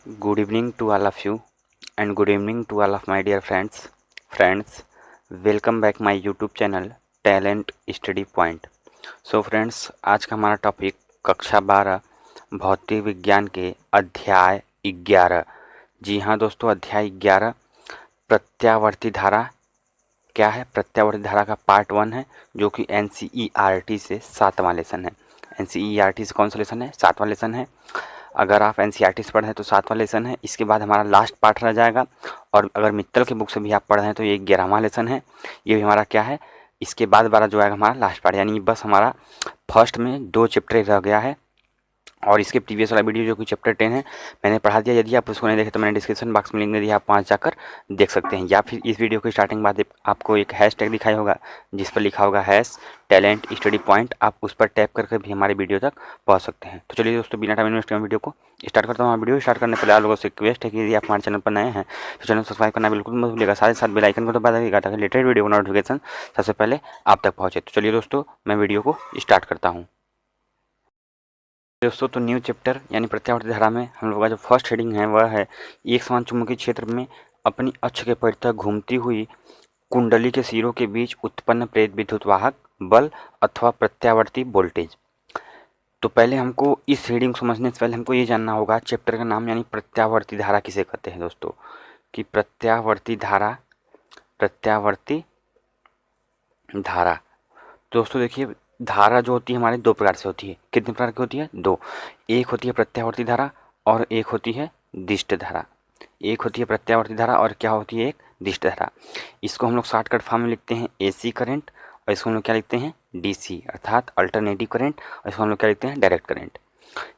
Good evening to all of you and good evening to all of my dear friends. Friends, welcome back my YouTube channel Talent Study Point. So friends, आज का हमारा topic कक्षा 12 भौतिक विज्ञान के अध्याय 11। जी हाँ दोस्तों, अध्याय 11 प्रत्यावर्ती धारा क्या है। प्रत्यावर्ती धारा का पार्ट 1 है जो कि NCERT से 7वां लेसन है। NCERT से कौन सा लेसन है? 7वां लेसन है। अगर आप NCERT से पढ़ रहे हैं तो 7वां लेसन है। इसके बाद हमारा लास्ट पार्ट रह जाएगा। और अगर मित्तल के बुक से भी आप पढ़ रहे हैं तो ये 11वां लेसन है। ये भी हमारा क्या है, इसके बाद 12 जो आएगा हमारा लास्ट पार्ट, यानी बस हमारा फर्स्ट में 2 चैप्टर रह गया है। और इसके प्रीवियस वाला वीडियो जो कि चैप्टर 10 है मैंने पढ़ा दिया। यदि आप उसको नहीं देखे तो मैंने डिस्क्रिप्शन बॉक्स में लिंक दे दिया, आप वहाँ जाकर देख सकते हैं। या फिर इस वीडियो की स्टार्टिंग बाद आपको एक हैशटैग दिखाई होगा जिस पर लिखा होगा टैलेंट स्टडी पॉइंट, आप उस पर टैप करके भी हमारे वीडियो तक पहुँच सकते हैं। तो चलिए दोस्तों, बिना टाइम इन्वेस्ट वीडियो को स्टार्ट करता हूँ। वीडियो स्टार्ट करने पहले आप लोगों से रिक्वेस्ट है कि यदि आप हमारे चैनल पर नए हैं तो चैनल सब्सक्राइब करना बिल्कुल मत भूलिएगा। साथ ही साथ बेल आइकन को दबा दीजिएगा ताकि लेटेस्ट वीडियो का नोटिफिकेशन सबसे पहले आप तक पहुँचे। तो चलिए दोस्तों, मैं वीडियो को स्टार्ट करता हूँ। दोस्तों, तो न्यू चैप्टर यानी प्रत्यावर्ती धारा में हम लोग का जो फर्स्ट हेडिंग है वह है एक समान चुंबकीय क्षेत्र में अपनी अक्ष के परितः घूमती हुई कुंडली के सिरों के बीच उत्पन्न प्रेरित विद्युत वाहक बल अथवा प्रत्यावर्ती वोल्टेज। तो पहले हमको इस हेडिंग को समझने से पहले हमको ये जानना होगा चैप्टर का नाम यानी प्रत्यावर्ती धारा किसे कहते हैं दोस्तों, कि प्रत्यावर्ती धारा दोस्तों देखिए, धारा जो होती है हमारे 2 प्रकार से होती है। कितने प्रकार की होती है? 2। एक होती है प्रत्यावर्ती धारा और एक होती है दिष्ट धारा। एक होती है प्रत्यावर्ती धारा और क्या होती है? एक दिष्ट धारा। इसको हम लोग शॉर्टकट फॉर्म में लिखते हैं AC करंट, और इसको हम लोग क्या लिखते हैं? DC अर्थात अल्टरनेटिव करंट, और इसको हम लोग क्या लिखते हैं? डायरेक्ट करंट,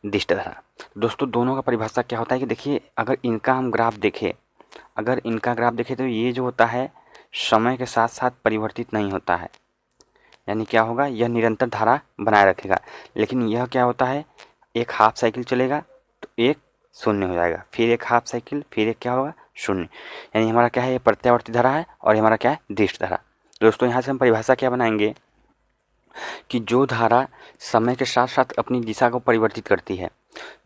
दिष्ट धारा। दोस्तों दोनों का परिभाषा क्या होता है कि देखिए, अगर इनका ग्राफ देखें तो ये जो होता है समय के साथ साथ परिवर्तित नहीं होता है, यानी क्या होगा, यह निरंतर धारा बनाए रखेगा। लेकिन यह क्या होता है, एक हाफ साइकिल चलेगा तो एक शून्य हो जाएगा, फिर एक हाफ साइकिल, फिर एक क्या होगा, शून्य। यानी हमारा क्या है, ये प्रत्यावर्ती धारा है और ये हमारा क्या है, दिष्ट धारा। दोस्तों यहाँ से हम परिभाषा क्या बनाएंगे कि जो धारा समय के साथ साथ अपनी दिशा को परिवर्तित करती है,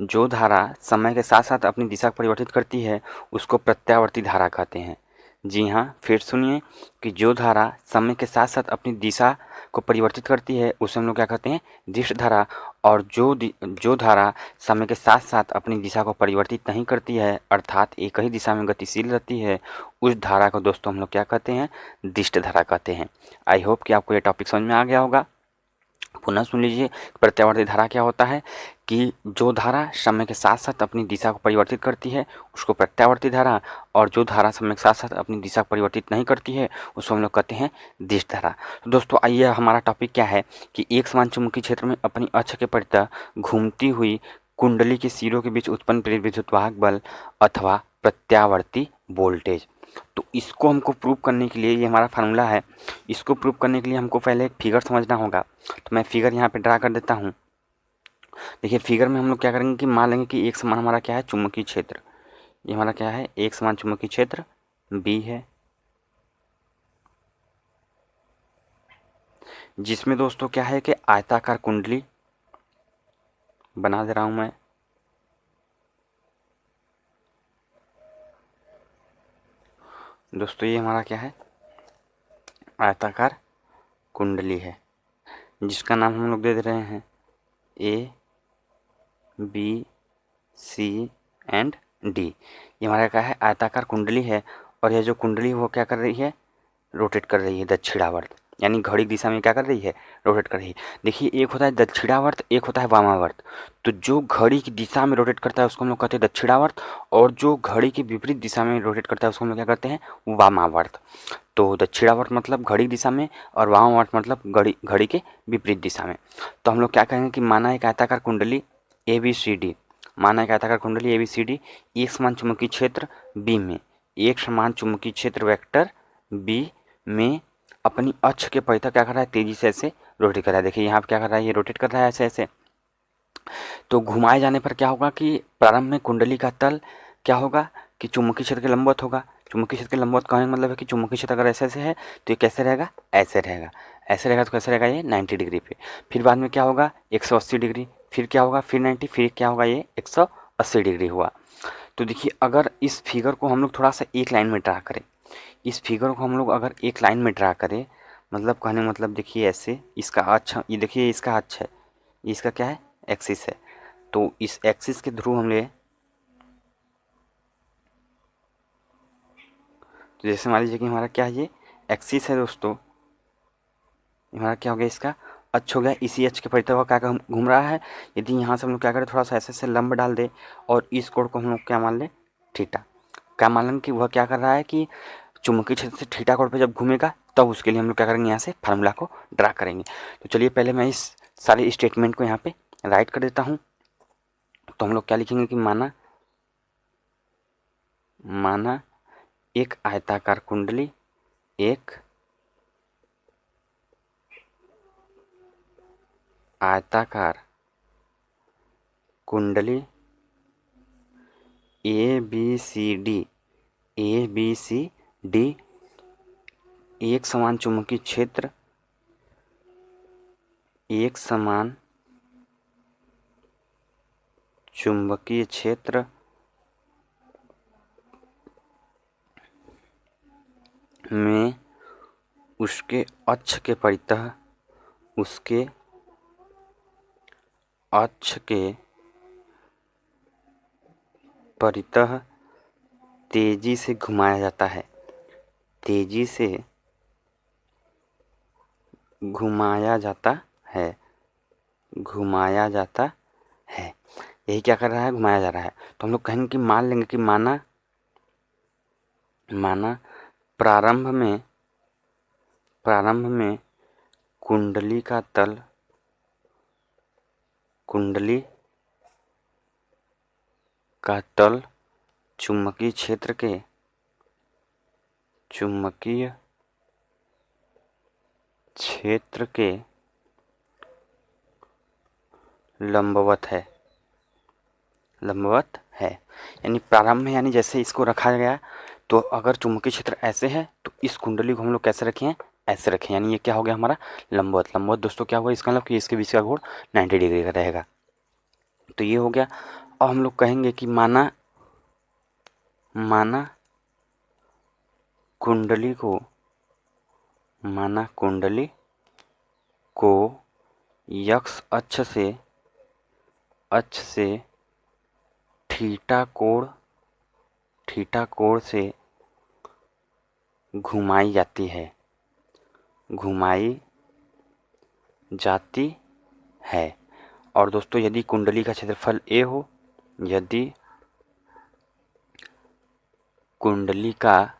जो धारा समय के साथ साथ अपनी दिशा को परिवर्तित करती है उसको प्रत्यावर्ती धारा कहते हैं। जी हाँ, फिर सुनिए कि जो धारा समय के साथ साथ अपनी दिशा को परिवर्तित करती है उसे हम लोग क्या कहते हैं, दिष्ट धारा। और जो धारा समय के साथ साथ अपनी दिशा को परिवर्तित नहीं करती है अर्थात एक ही दिशा में गतिशील रहती है, उस धारा को दोस्तों हम लोग क्या कहते हैं, दिष्ट धारा कहते हैं। आई होप कि आपको ये टॉपिक समझ में आ गया होगा। पुनः सुन लीजिए, प्रत्यावर्ती धारा क्या होता है कि जो धारा समय के साथ साथ अपनी दिशा को परिवर्तित करती है उसको प्रत्यावर्ती धारा, और जो धारा समय के साथ साथ अपनी दिशा को परिवर्तित नहीं करती है उसको हम लोग कहते हैं दिष्ट धारा। तो दोस्तों आइए, हमारा टॉपिक क्या है कि एक समान चुंबकीय क्षेत्र में अपनी अक्ष के परितः घूमती हुई कुंडली के सिरों के बीच उत्पन्न प्रेरित विद्युत वाहक बल अथवा प्रत्यावर्ती वोल्टेज। तो इसको हमको प्रूव करने के लिए, ये हमारा फार्मूला है, इसको प्रूव करने के लिए हमको पहले एक फिगर समझना होगा। तो मैं फिगर यहाँ पे ड्रा कर देता हूँ। देखिए फिगर में हम लोग क्या करेंगे कि मान लेंगे कि एक समान हमारा क्या है, चुंबकीय क्षेत्र। ये हमारा क्या है, एक समान चुंबकीय क्षेत्र B है, जिसमें दोस्तों क्या है कि आयताकार कुंडली बना दे रहा हूं मैं। दोस्तों ये हमारा क्या है, आयताकार कुंडली है, जिसका नाम हम लोग दे दे रहे हैं ABCD। ये हमारा क्या है, आयताकार कुंडली है। और यह जो कुंडली वो क्या कर रही है, रोटेट कर रही है दक्षिणावर्त, यानी घड़ी दिशा में क्या कर रही है, रोटेट कर रही है। देखिए एक होता है दक्षिणावर्त, एक होता है वामावर्त। तो जो घड़ी की दिशा में रोटेट करता है उसको हम लोग कहते हैं दक्षिणावर्त, और जो घड़ी की विपरीत दिशा में रोटेट करता है उसको हम लोग क्या कहते हैं, वामावर्त। तो दक्षिणावर्त मतलब घड़ी दिशा में और वामावर्त मतलब घड़ी के विपरीत दिशा में। तो हम लोग क्या कहेंगे कि माना एक आयताकार कुंडली ABCD, माना एक आयताकार कुंडली ABCD एक समान चुंबकीय क्षेत्र B में, एक समान चुंबकीय क्षेत्र वेक्टर B में अपनी अक्ष के परितः क्या कर रहा है, तेजी से ऐसे रोटेट कर रहा है। देखिए यहाँ पे क्या कर रहा है, ये रोटेट कर रहा है ऐसे ऐसे। तो घुमाए जाने पर क्या होगा कि प्रारंभ में कुंडली का तल क्या होगा कि चुंबकीय क्षेत्र के लंबवत होगा। चुंबकीय क्षेत्र के लंबवत कहने का मतलब है कि चुंबकीय क्षेत्र अगर ऐसे ऐसे है तो ये कैसे रहेगा, ऐसे रहेगा। ऐसे रहेगा तो कैसे रहेगा, ये 90 डिग्री पे। फिर बाद में क्या होगा, 180 डिग्री, फिर क्या होगा, फिर 90, फिर क्या होगा, ये 180 डिग्री हुआ। तो देखिए अगर इस फिगर को हम लोग थोड़ा सा एक लाइन में ड्रा करें, इस फिगर को हम लोग अगर एक लाइन में ड्रा करें, मतलब कहने मतलब देखिए ऐसे इसका अक्ष, ये देखिए इसका अक्ष है, इसका क्या है, एक्सिस है। तो इस एक्सिस के थ्रू हम ले, तो जैसे मान लीजिए कि हमारा क्या है, ये एक्सिस है दोस्तों, हमारा क्या हो गया, इसका अक्ष हो गया, इसी अक्ष के परितः क्या घूम रहा है। यदि यहाँ से हम लोग क्या करें, थोड़ा सा ऐसे ऐसे लंब डाल दे और इस कोण को हम लोग क्या मान लें, थीटा। क्या मान लें कि वह क्या कर रहा है कि चुंबकीय क्षेत्र से थीटा कोण पे जब घूमेगा तब उसके लिए हम लोग क्या करेंगे, यहाँ से फार्मूला को ड्रा करेंगे। तो चलिए पहले मैं इस सारे स्टेटमेंट को यहाँ पे राइट कर देता हूँ। तो हम लोग क्या लिखेंगे कि माना एक आयताकार कुंडली, एक आयताकार कुंडली ए बी सी डी एक समान चुंबकीय क्षेत्र, एक समान चुंबकीय क्षेत्र में उसके अक्ष के परितः, उसके अक्ष के परितः तेजी से घुमाया जाता है, तेजी से घुमाया जाता है, घुमाया जाता है। यही क्या कर रहा है, घुमाया जा रहा है। तो हम लोग कहेंगे कि मान लेंगे कि माना प्रारंभ में कुंडली का तल, कुंडली का तल चुंबकीय क्षेत्र के, चुंबकीय क्षेत्र के लंबवत है, लंबवत है। यानी प्रारंभ में, यानी जैसे इसको रखा गया, तो अगर चुंबकीय क्षेत्र ऐसे है तो इस कुंडली को हम लोग कैसे रखें, ऐसे रखें। यानी ये क्या हो गया हमारा, लंबवत। लंबवत दोस्तों क्या हुआ, इसका मतलब कि इसके बीच का कोण 90 डिग्री का रहेगा। तो ये हो गया। अब हम लोग कहेंगे कि माना कुंडली को, माना कुंडली को यक्ष अक्ष से थीटा कोण से घुमाई जाती है, घुमाई जाती है। और दोस्तों यदि कुंडली का क्षेत्रफल ए हो, यदि कुंडली का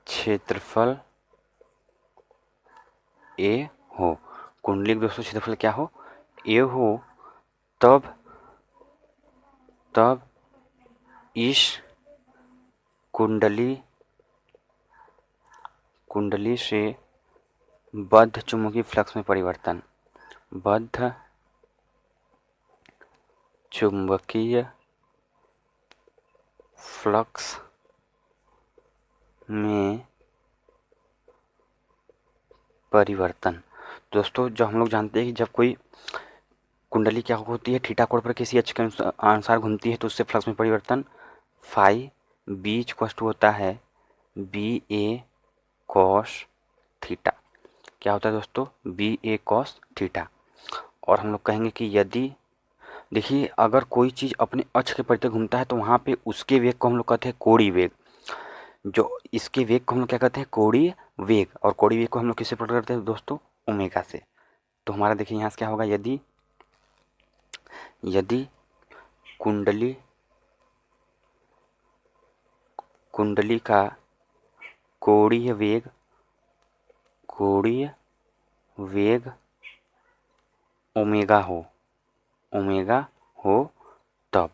क्षेत्रफल ए हो, कुंडली का दोस्तों क्षेत्रफल क्या हो, ए हो, तब इस कुंडली से बद्ध चुंबकीय फ्लक्स में परिवर्तन, बद्ध चुंबकीय फ्लक्स में परिवर्तन। दोस्तों जो हम लोग जानते हैं कि जब कोई कुंडली क्या होती है, थीटा कोण पर किसी अक्ष के अनुसार घूमती है तो उससे फ्लक्स में परिवर्तन फाई बी इक्वल टू होता है बी ए कॉस थीटा। क्या होता है दोस्तों, बी ए कॉस थीटा। और हम लोग कहेंगे कि यदि देखिए अगर कोई चीज़ अपने अक्ष के परितः घूमता है तो वहाँ पे उसके वेग को हम लोग कहते हैं कोणीय वेग। जो इसके वेग को हम लोग क्या कहते हैं, कोणीय वेग। और कोणीय वेग को हम लोग किससे प्लॉट करते हैं दोस्तों, ओमेगा से। तो हमारा देखिए यहाँ से क्या होगा, यदि कुंडली का कोणीय वेग ओमेगा हो तब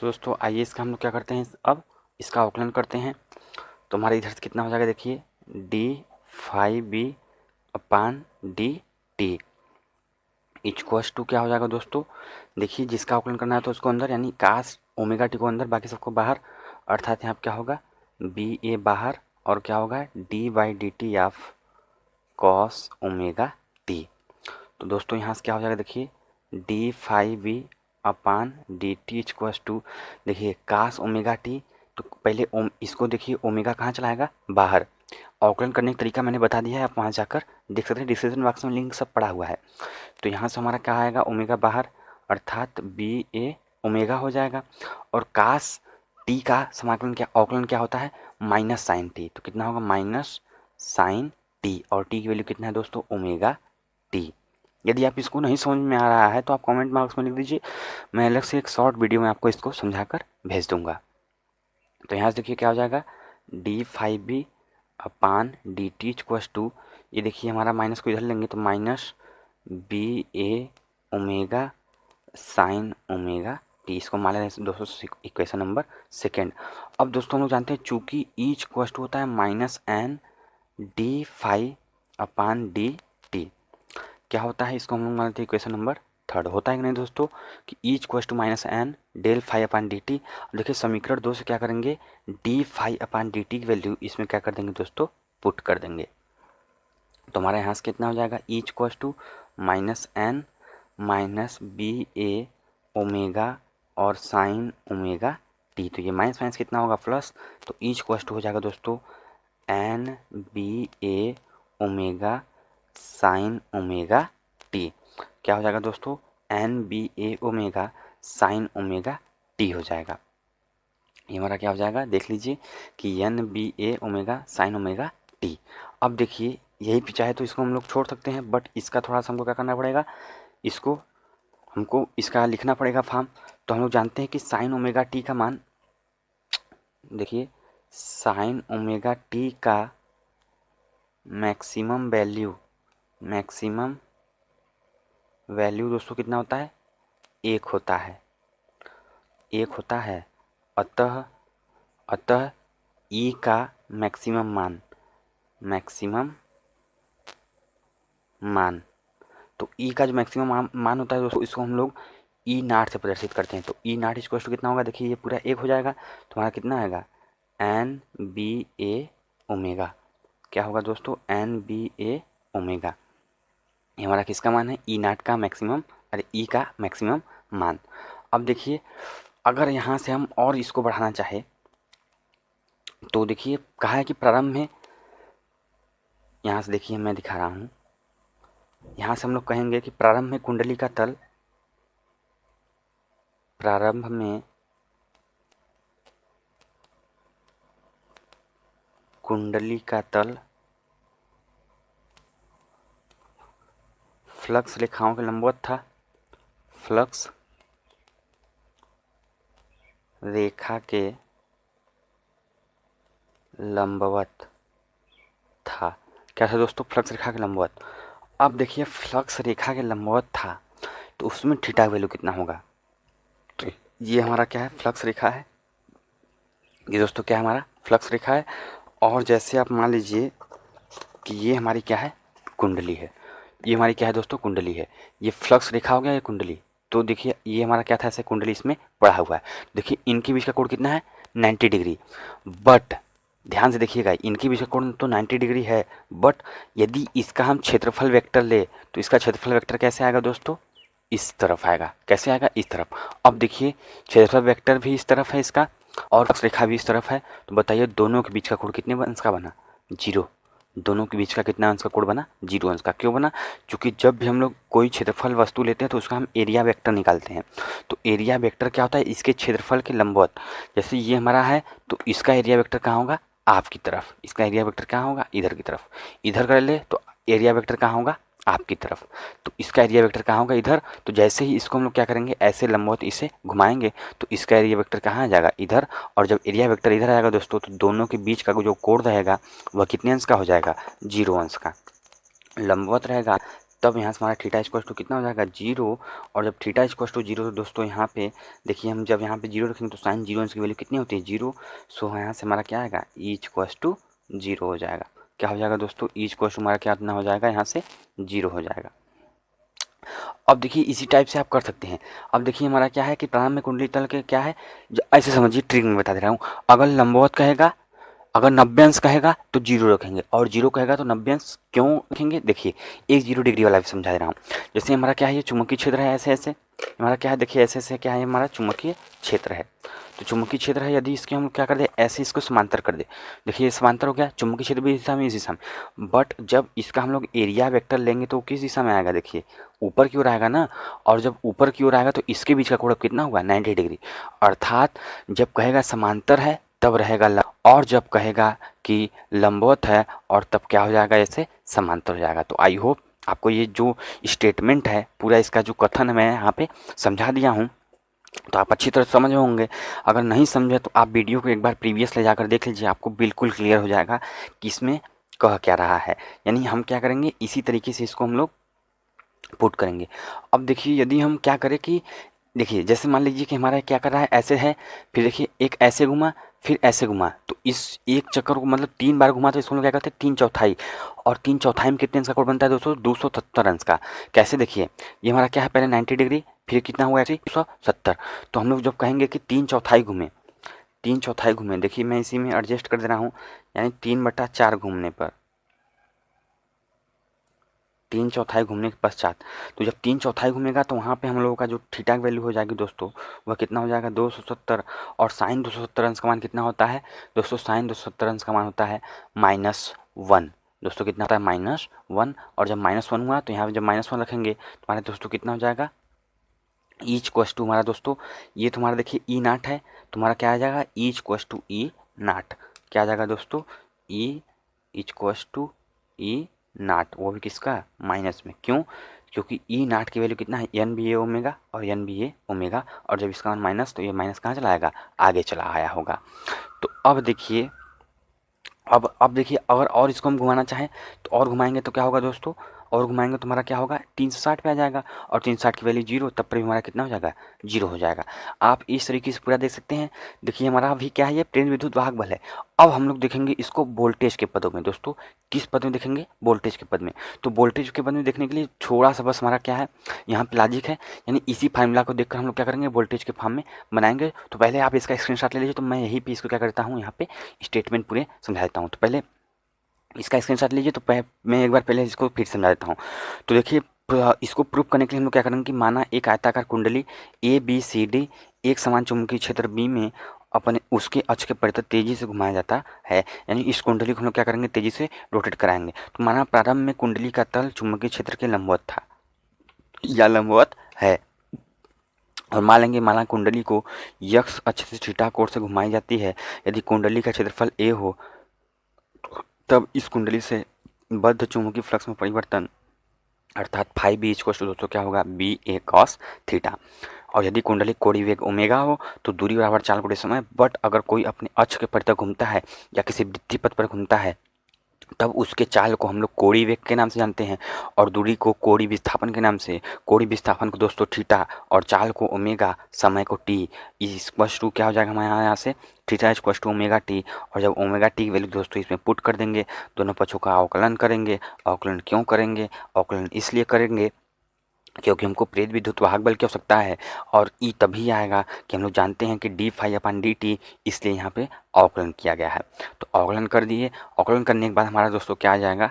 तो दोस्तों आइए इसका हम लोग क्या करते हैं, अब इसका अवकलन करते हैं। तो हमारे इधर से कितना हो जाएगा, देखिए d∅b/dt इक्वल्स टू क्या हो जाएगा दोस्तों, देखिए जिसका अवकलन करना है तो उसको अंदर, यानी कास ओमेगा टी को अंदर, बाकी सबको बाहर, अर्थात यहाँ पे क्या होगा बी ए बाहर और क्या होगा d/dt of cos omega T. तो दोस्तों यहाँ से क्या हो जाएगा, देखिए d∅b/dt इक्वल्स टू, देखिए कास ओमेगा टी, तो पहले इसको देखिए ओमेगा कहाँ चलाएगा, बाहर। अवकलन करने का तरीका मैंने बता दिया है, आप वहाँ जाकर देख सकते हैं, डिस्क्रिप्शन बॉक्स में लिंक सब पड़ा हुआ है। तो यहाँ से हमारा क्या आएगा, ओमेगा बाहर, अर्थात बी ए ओमेगा हो जाएगा। और कास टी का समाकलन क्या, अवकलन क्या होता है, माइनस साइन टी, तो कितना होगा माइनस साइन टी, और टी की वैल्यू कितना है दोस्तों, ओमेगा टी। यदि आप इसको नहीं समझ में आ रहा है तो आप कमेंट बॉक्स में लिख दीजिए, मैं अलग से एक शॉर्ट वीडियो में आपको इसको समझाकर भेज दूंगा। तो यहाँ से देखिए क्या हो जाएगा d∅b/dt इक्वल्स टू, ये देखिए हमारा माइनस को इधर लेंगे तो minus B A omega sine omega T, इसको मान लें दोस्तों इक्वेशन नंबर सेकेंड। अब दोस्तों हम लोग जानते हैं चूंकि ई इक्वल्स टू होता है माइनस एन d∅/dt, क्या होता है इसको हम लोग मानते हैं इक्वेशन नंबर थर्ड, होता है कि नहीं दोस्तों कि E equals to minus N del∅/dt। देखिए समीकरण 2 से क्या करेंगे, d∅/dt की वैल्यू इसमें क्या कर देंगे दोस्तों, पुट कर देंगे। तो हमारे यहाँ से कितना हो जाएगा, E equals to minus N minus B A omega और साइन ओमेगा टी, तो ये माइनस माइनस कितना होगा प्लस, तो ई इक्वल्स टू हो जाएगा दोस्तों N B A omega sine omega t, क्या हो जाएगा दोस्तों N B A omega sine omega T हो जाएगा। ये हमारा क्या हो जाएगा, देख लीजिए कि N B A omega sine omega T. अब देखिए यही पे चाहे तो इसको हम लोग छोड़ सकते हैं, बट इसका थोड़ा सा हमको क्या करना पड़ेगा, इसको हमको इसका लिखना पड़ेगा फॉर्म। तो हम लोग जानते हैं कि साइन ओमेगा टी का मान, देखिए साइन ओमेगा टी का मैक्सिमम वैल्यू दोस्तों कितना होता है, एक होता है। अतः ई का मैक्सिमम मान, तो ई का जो मैक्सिमम मान होता है दोस्तों, इसको हम लोग ई नाट से प्रदर्शित करते हैं। तो ई नाट इक्वल टू कितना होगा, देखिए ये पूरा एक हो जाएगा, तो हमारा कितना आएगा एन बी ए ओमेगा, क्या होगा दोस्तों एन बी ए ओमेगा, ये हमारा किसका मान है, ई नाट का मैक्सिमम, अरे ई का मैक्सिमम मान। अब देखिए अगर यहाँ से हम और इसको बढ़ाना चाहे तो देखिए कहा है कि प्रारंभ में, यहाँ से देखिए मैं दिखा रहा हूँ, यहाँ से हम लोग कहेंगे कि प्रारंभ में कुंडली का तल फ्लक्स रेखाओं के लंबवत था, फ्लक्स रेखा के लंबवत था, क्या था दोस्तों, फ्लक्स रेखा के लंबवत। अब देखिए फ्लक्स रेखा के लंबवत था तो उसमें थीटा वैल्यू कितना होगा, तो ये हमारा क्या है, फ्लक्स रेखा है, ये दोस्तों क्या है हमारा फ्लक्स रेखा है। और जैसे आप मान लीजिए कि ये हमारी क्या है, कुंडली है, ये हमारी क्या है दोस्तों, कुंडली है, ये फ्लक्स रेखा हो गया, ये कुंडली। तो देखिए ये हमारा क्या था, ऐसे कुंडली इसमें पड़ा हुआ है, देखिए इनके बीच का कोण कितना है 90 डिग्री, बट ध्यान से देखिएगा इनके बीच का कोण तो 90 डिग्री है, बट यदि इसका हम क्षेत्रफल वेक्टर ले तो इसका क्षेत्रफल वेक्टर कैसे आएगा दोस्तों, इस तरफ आएगा, कैसे आएगा, इस तरफ। अब देखिए क्षेत्रफल वेक्टर भी इस तरफ है इसका और फ्लक्स रेखा भी इस तरफ है, तो बताइए दोनों के बीच का कोण कितने अंश का बना, जीरो, दोनों के बीच का कितना अंश का कोण बना, जीरो अंश का। क्यों बना, क्योंकि जब भी हम लोग कोई क्षेत्रफल वस्तु लेते हैं तो उसका हम एरिया वेक्टर निकालते हैं, तो एरिया वेक्टर क्या होता है, इसके क्षेत्रफल के लंबवत, जैसे ये हमारा है तो इसका एरिया वेक्टर कहाँ होगा, आपकी तरफ, इसका एरिया वेक्टर कहाँ होगा, इधर की तरफ, इधर कर ले तो एरिया वेक्टर कहाँ होगा, आपकी तरफ, तो इसका एरिया वेक्टर कहाँ होगा, इधर। तो जैसे ही इसको हम लोग क्या करेंगे, ऐसे लंबवत इसे घुमाएंगे तो इसका एरिया वेक्टर कहाँ आ जाएगा, इधर, और जब एरिया वेक्टर इधर आएगा दोस्तों तो दोनों के बीच का जो कोण रहेगा वह कितने अंश का हो जाएगा, जीरो अंश का। लंबवत रहेगा तब यहाँ से हमारा थीटा इक्वल टू कितना हो जाएगा 0। और जब थीटा इक्वल टू 0 तो दोस्तों यहाँ पे देखिए हम जब यहाँ पे 0 रखेंगे तो साइन 0 की वैल्यू कितनी होती है 0। सो यहाँ से हमारा क्या आएगा ई इक्वल टू 0 हो जाएगा। क्या हो जाएगा दोस्तों ई इक्वल टू हमारा क्या इतना हो जाएगा यहाँ से 0 हो जाएगा। अब देखिए इसी टाइप से आप कर सकते हैं। अब देखिए हमारा क्या है कि प्रारंभ में कुंडली तल के क्या है ऐसे समझिए, ट्रिक में बता दे रहा हूँ। अगर लंबवत कहेगा, अगर 90 अंश कहेगा तो 0 रखेंगे, और 0 कहेगा तो 90 अंश क्यों रखेंगे, देखिए एक 0 डिग्री वाला भी समझा दे रहा हूँ। जैसे हमारा क्या है ये चुंबकीय क्षेत्र है, ऐसे ऐसे हमारा क्या है देखिए ऐसे ऐसे क्या है हमारा चुंबकीय क्षेत्र है। तो चुंबकीय क्षेत्र है, यदि इसके हम क्या कर दे ऐसे इसको समांतर कर दे, देखिए ये समांतर हो गया, चुंबकीय क्षेत्र भी इस दिशा में इस दिशा में। बट जब इसका हम लोग एरिया वेक्टर लेंगे तो किस दिशा में आएगा, देखिए ऊपर की ओर आएगा ना। और जब ऊपर की ओर आएगा तो इसके बीच का कोण कितना होगा 90 डिग्री। अर्थात जब कहेगा समांतर है तब रहेगा और जब कहेगा कि लंबवत है और तब क्या हो जाएगा ऐसे समांतर हो जाएगा। तो आई होप आपको ये जो स्टेटमेंट है पूरा इसका जो कथन है मैं यहाँ पे समझा दिया हूँ, तो आप अच्छी तरह समझ होंगे। अगर नहीं समझे तो आप वीडियो को एक बार प्रीवियस ले जाकर देख लीजिए, आपको बिल्कुल क्लियर हो जाएगा कि इसमें कह क्या रहा है। यानी हम क्या करेंगे इसी तरीके से इसको हम लोग पुट करेंगे। अब देखिए यदि हम क्या करें कि देखिए जैसे मान लीजिए कि हमारा क्या कर रहा है ऐसे है, फिर देखिए एक ऐसे घुमा फिर ऐसे घुमा, तो इस एक चक्कर को मतलब 3 बार घुमा तो इसको हम लोग क्या करते हैं 3/4। और 3/4 में कितने अंश का कोण बनता है दोस्तों 270 अंश का। कैसे देखिए ये हमारा क्या है पहले 90 डिग्री फिर कितना हुआ ऐसे 270। तो हम लोग जब कहेंगे कि 3/4 घूमे 3/4 घूमे, देखिए मैं इसी में एडजस्ट कर दे रहा हूँ, यानी 3/4 घूमने पर 3/4 घूमने के पश्चात, तो जब 3/4 घूमेगा तो वहाँ पे हम लोगों का जो थीटा की वैल्यू हो जाएगी दोस्तों वह कितना हो जाएगा 270। और साइन 270 अंश का मान कितना होता है दोस्तों, साइन 270 अंश का मान होता है -1। दोस्तों कितना होता है -1। और जब -1 हुआ तो यहाँ पे जब -1 रखेंगे तो हमारे दोस्तों कितना हो जाएगा ईच क्वस टू हमारा दोस्तों ये तुम्हारा देखिए ई नाट है, तुम्हारा क्या आ जाएगा ईच क्वस टू ई नाट। क्या आ जाएगा दोस्तों ई इच क्वस टू ई नाट, वो भी किसका माइनस में, क्यों क्योंकि ई नाट की वैल्यू कितना है एन बी ए ओमेगा और एन बी ए ओमेगा, और जब इसका मान माइनस तो ये माइनस कहाँ चला आएगा आगे चला आया होगा। तो अब देखिए अब देखिए अगर और इसको हम घुमाना चाहें तो और घुमाएंगे तो क्या होगा दोस्तों, और घुमाएंगे तो हमारा क्या होगा 360 पे आ जाएगा, और 360 की वैल्यू 0 तब पर भी हमारा कितना हो जाएगा 0 हो जाएगा। आप इस तरीके से पूरा देख सकते हैं। देखिए हमारा अभी क्या है ये प्रेरण विद्युत वाहक बल है। अब हम लोग देखेंगे इसको वोल्टेज के पदों में दोस्तों, किस पद में देखेंगे वोल्टेज के पद में। तो वोल्टेज के पद में देखने के लिए थोड़ा सा बस हमारा क्या है यहाँ पे लॉजिक है, यानी इसी फार्मूला को देखकर हम लोग क्या करेंगे वोल्टेज के फॉर्म में बनाएंगे। तो पहले आप इसका स्क्रीनशॉट ले लीजिए, तो मैं यही पे इसको क्या करता हूँ यहाँ पे स्टेटमेंट पूरे समझा देता हूँ। तो पहले इसका स्क्रीनशॉट लीजिए, तो मैं एक बार पहले इसको फिर समझा देता हूँ। तो देखिए इसको प्रूव करने के लिए हम लोग क्या करेंगे कि माना एक आयताकार कुंडली ए बी सी डी एक समान चुंबकीय क्षेत्र बी में अपने उसके अक्ष के परितः तेजी से घुमाया जाता है, यानी इस कुंडली को हम लोग क्या करेंगे तेजी से रोटेट कराएंगे। तो माना प्रारंभ में कुंडली का तल चुंबकीय क्षेत्र के लंबवत था या लंबवत है, और मान लेंगे माना कुंडली को यक्ष अक्ष से थीटा कोण से घुमाई जाती है। यदि कुंडली का क्षेत्रफल ए हो तब इस कुंडली से बद्ध चुंबकीय फ्लक्स में परिवर्तन अर्थात फाई बी इक्वल टू दोस्तों क्या होगा बी ए कॉस थीटा। और यदि कुंडली कोणीय वेग ओमेगा हो तो दूरी बराबर चाल गुणे समय, बट अगर कोई अपने अक्ष के परितः घूमता है या किसी वृत्तीय पथ पर घूमता है तब उसके चाल को हम लोग कोणीय वेग के नाम से जानते हैं, और दूरी को कोणीय विस्थापन के नाम से। कोणीय विस्थापन को दोस्तों थीटा और चाल को ओमेगा, समय को टी। इक्वल्स टू क्या हो जाएगा हमारे यहाँ से theta equals to omega T. और जब ओमेगा टी की वैल्यू दोस्तों इसमें पुट कर देंगे, दोनों पक्षों का अवकलन करेंगे। अवकलन क्यों करेंगे, अवकलन इसलिए करेंगे क्योंकि हमको प्रेरित विद्युत वाहक बल की आवश्यकता है, और ई तभी आएगा कि हम लोग जानते हैं कि डी फाई अपन डी टी, इसलिए यहाँ पे अवकलन किया गया है। तो अवकलन कर दिए, अवकलन करने के बाद हमारा दोस्तों क्या आ जाएगा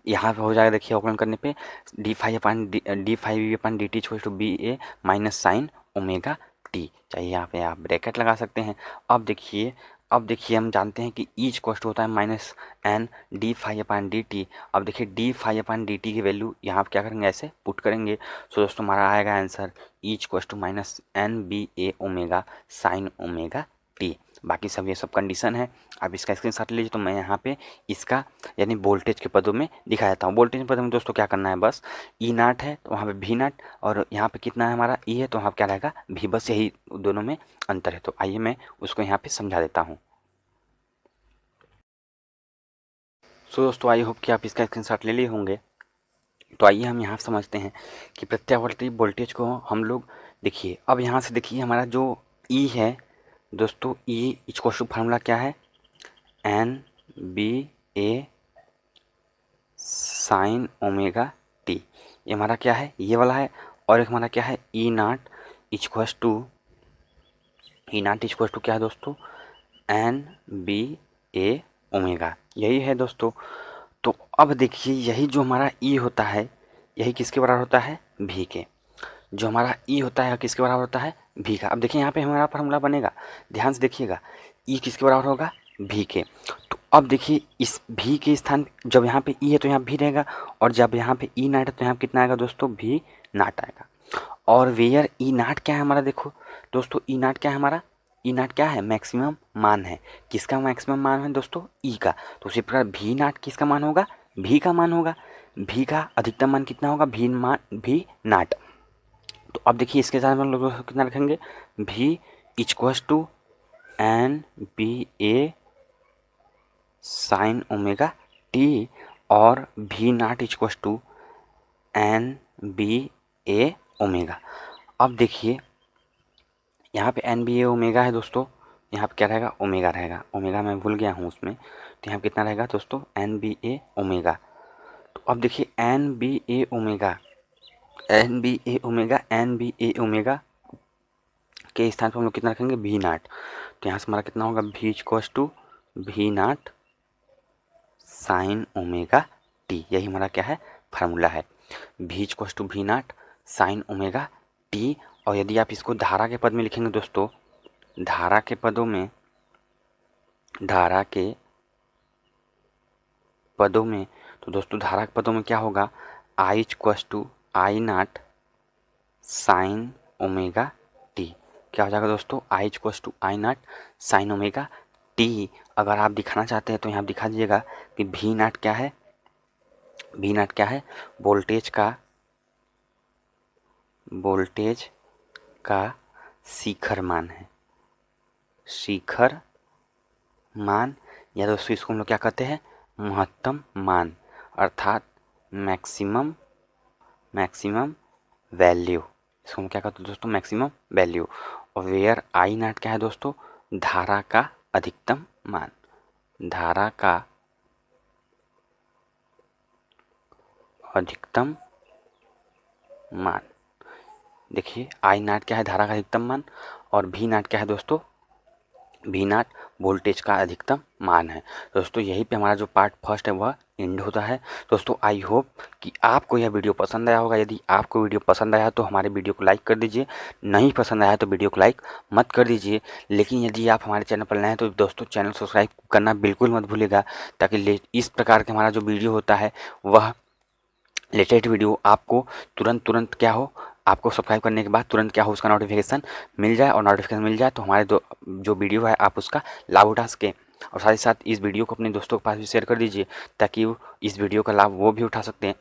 यहाँ पे हो जाएगा देखिए अवकलन करने पे D phi V upon D T equal to B A minus sine omega T, चाहिए यहाँ पे आप ब्रैकेट लगा सकते हैं। अब देखिए हम जानते हैं कि ईच कॉस्ट होता है माइनस एन डी फाई अपान डी टी। अब देखिए डी फाई अपान डी टी की वैल्यू यहाँ पे क्या करेंगे ऐसे पुट करेंगे। सो दोस्तों हमारा आएगा आंसर ईच कॉस्ट to minus N B A omega sine omega T. बाकी सब ये सब कंडीशन है, आप इसका स्क्रीनशॉट लीजिए। तो मैं यहाँ पे इसका यानी वोल्टेज के पदों में दिखा देता हूँ। वोल्टेज के पदों में दोस्तों क्या करना है बस ई नाट है तो वहाँ पे भी नाट, और यहाँ पे कितना है हमारा ई है तो वहाँ क्या रहेगा भी, बस यही दोनों में अंतर है। तो आइए मैं उसको यहाँ पे समझा देता हूँ। सो दोस्तों आई होप कि आप इसका स्क्रीनशॉट ले लिए होंगे। तो आइए हम यहाँ समझते हैं कि प्रत्यावर्ती वोल्टेज को हम लोग, देखिए अब यहाँ से देखिए हमारा जो ई है दोस्तों, ई इक्वल टू फार्मूला क्या है, N B A sine omega T. ये हमारा क्या है, ये वाला है। और एक हमारा क्या है, E nought equal to, E nought equal to क्या है दोस्तों, एन बी ए ओमेगा, यही है दोस्तों। तो अब देखिए यही जो हमारा ई होता है, यही किसके बराबर होता है, भी के। जो हमारा ई होता है किसके बराबर होता है, भी का। अब देखिए यहाँ पे हमारा फार्मूला बनेगा, ध्यान से देखिएगा, ई किसके बराबर होगा, भी के। तो अब देखिए इस भी के स्थान जब यहाँ पे ई है तो यहाँ भी रहेगा, और जब यहाँ पे ई नाट है तो यहाँ कितना आएगा दोस्तों, भी नाट आएगा। और वेयर ई नाट क्या है हमारा, देखो दोस्तों ई नाट क्या है हमारा, ई नाट क्या है, मैक्सिमम मान है। किसका मैक्सिमम मान है दोस्तों, ई का। तो उसी प्रकार भी नाट किसका मान होगा, भी का मान होगा। भी का अधिकतम मान कितना होगा, भी नाट। तो अब देखिए इसके साथ हम लोग कितना रखेंगे, भी equals to N B A sine omega T, और भी nought equals to N B A omega. अब देखिए यहाँ पे एन बी ए ओमेगा है दोस्तों, यहाँ पे क्या रहेगा, ओमेगा रहेगा। ओमेगा मैं भूल गया हूँ उसमें, तो यहाँ कितना रहेगा दोस्तों, एन बी ए ओमेगा। तो अब देखिए N B A omega, N B A omega, N B A omega के स्थान पर हम लोग कितना रखेंगे, भी नाट। तो यहाँ से हमारा कितना होगा, भी इक्वल्स टू भी नाट साइन ओमेगा टी। यही हमारा क्या है, फार्मूला है, भी इक्वल्स टू भी नाट साइन ओमेगा टी। और यदि आप इसको धारा के पद में लिखेंगे दोस्तों, धारा के पदों में, धारा के पदों में, तो दोस्तों धारा के पदों में क्या होगा, i equals to i naught sine omega t. क्या हो जाएगा दोस्तों, i equals to i naught sine omega t. अगर आप दिखाना चाहते हैं तो यहाँ दिखा दीजिएगा कि भी नाट क्या है, भी नाट क्या है, वोल्टेज का शिखर मान है, शिखर मान, या दोस्तों इसको हम लोग क्या कहते हैं, महत्तम मान, अर्थात मैक्सिमम वैल्यू। इसको हम क्या कहते हैं दोस्तों, मैक्सिमम वैल्यू। और वेयर आई नाट क्या है दोस्तों, धारा का अधिकतम मान, धारा का अधिकतम मान। देखिए आई नाट क्या है, धारा का अधिकतम मान, और भी नाट क्या है दोस्तों, भी नाट वोल्टेज का अधिकतम मान है। दोस्तों यहीं पे हमारा जो पार्ट फर्स्ट है वह एंड होता है। दोस्तों आई होप कि आपको यह वीडियो पसंद आया होगा। यदि आपको वीडियो पसंद आया तो हमारे वीडियो को लाइक कर दीजिए, नहीं पसंद आया तो वीडियो को लाइक मत कर दीजिए। लेकिन यदि आप हमारे चैनल पर नए हैं तो दोस्तों चैनल सब्सक्राइब करना बिल्कुल मत भूलिएगा, ताकि इस प्रकार के हमारा जो वीडियो होता है वह लेटेस्ट वीडियो आपको तुरंत क्या हो, आपको सब्सक्राइब करने के बाद तुरंत क्या हो, उसका नोटिफिकेशन मिल जाए। और नोटिफिकेशन मिल जाए तो हमारे जो वीडियो है आप उसका लाभ उठा सकें। और साथ ही साथ इस वीडियो को अपने दोस्तों के पास भी शेयर कर दीजिए, ताकि इस वीडियो का लाभ वो भी उठा सकते हैं।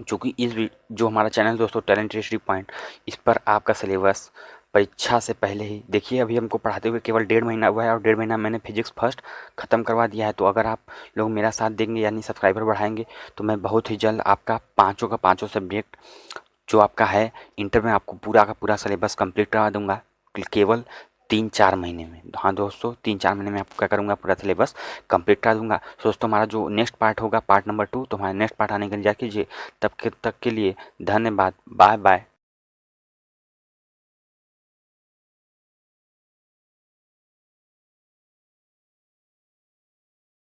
चूँकि जो हमारा चैनल दोस्तों टैलेंट स्टडी पॉइंट, इस पर आपका सिलेबस परीक्षा से पहले ही, देखिए अभी हमको पढ़ाते हुए केवल 1.5 महीना हुआ है, और 1.5 महीना मैंने फिजिक्स फर्स्ट ख़त्म करवा दिया है। तो अगर आप लोग मेरा साथ देंगे यानी सब्सक्राइबर बढ़ाएंगे तो मैं बहुत ही जल्द आपका पाँचों का पाँचों सब्जेक्ट जो आपका है इंटर में, आपको पूरा का पूरा सिलेबस कंप्लीट करवा दूंगा केवल 3-4 महीने में। हाँ दोस्तों 3-4 महीने में आपको क्या करूँगा, पूरा सिलेबस कंप्लीट करा दूंगा। दोस्तों हमारा जो नेक्स्ट पार्ट होगा, पार्ट नंबर 2, तो हमारा नेक्स्ट पार्ट आने का इंतजार कीजिए। तब तक के लिए धन्यवाद, बाय बाय।